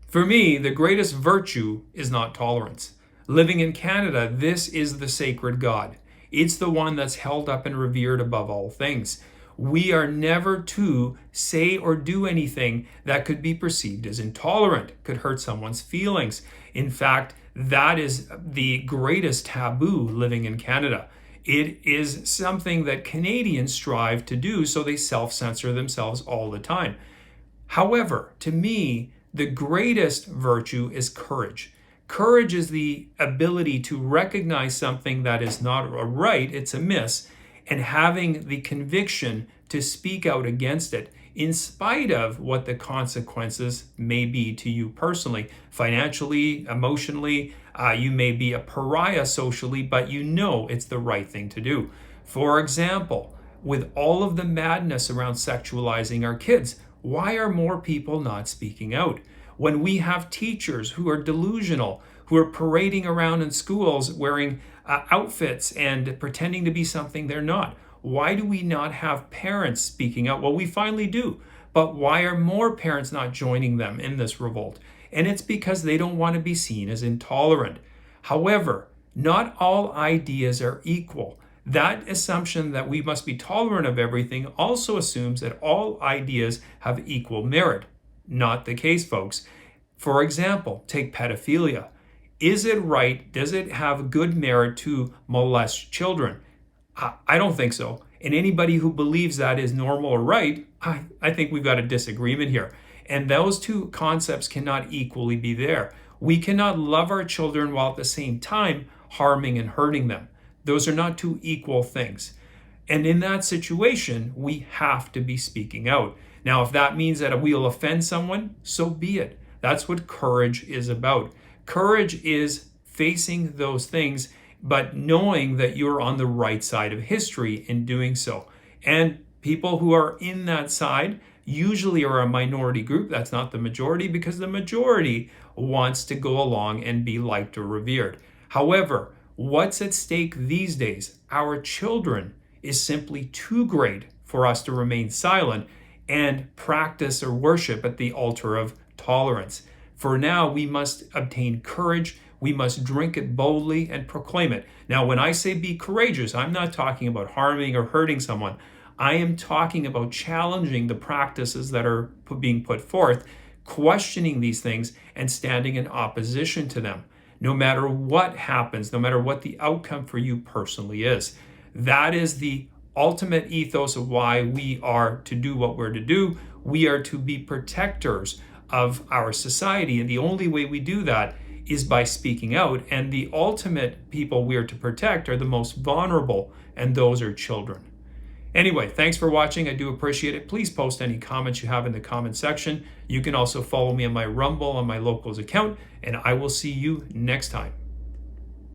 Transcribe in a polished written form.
For me, the greatest virtue is not tolerance. Living in Canada, this is the sacred God. It's the one that's held up and revered above all things. We are never to say or do anything that could be perceived as intolerant, could hurt someone's feelings. In fact, that is the greatest taboo living in Canada. It is something that Canadians strive to do, so they self-censor themselves all the time. However, to me, the greatest virtue is courage. Courage is the ability to recognize something that is not a right, it's amiss, and having the conviction to speak out against it, in spite of what the consequences may be to you personally, financially, emotionally. You may be a pariah socially, but you know it's the right thing to do. For example, with all of the madness around sexualizing our kids, why are more people not speaking out? When we have teachers who are delusional, who are parading around in schools wearing outfits and pretending to be something they're not, why do we not have parents speaking out? Well, we finally do. But why are more parents not joining them in this revolt? And it's because they don't want to be seen as intolerant. However, not all ideas are equal. That assumption that we must be tolerant of everything also assumes that all ideas have equal merit. Not the case, folks. For example, take pedophilia. Is it right? Does it have good merit to molest children? I don't think so. And anybody who believes that is normal or right, I think we've got a disagreement here. And those two concepts cannot equally be there. We cannot love our children while at the same time harming and hurting them. Those are not two equal things. And in that situation, we have to be speaking out. Now, if that means that we'll offend someone, so be it. That's what courage is about. Courage is facing those things, but knowing that you're on the right side of history in doing so. And people who are in that side usually are a minority group. That's not the majority, because the majority wants to go along and be liked or revered. However, what's at stake these days? Our children is simply too great for us to remain silent and practice or worship at the altar of tolerance. For now, we must obtain courage. We must drink it boldly and proclaim it. Now, when I say be courageous, I'm not talking about harming or hurting someone. I am talking about challenging the practices that are being put forth, questioning these things, and standing in opposition to them, no matter what happens, no matter what the outcome for you personally is. That is the ultimate ethos of why we are to do what we're to do. We are to be protectors of our society, and the only way we do that is by speaking out. And the ultimate people we are to protect are the most vulnerable, and those are children. Anyway, thanks for watching. I do appreciate it. Please post any comments you have in the comment section. You can also follow me on my Rumble on my Locals account, and I will see you next time.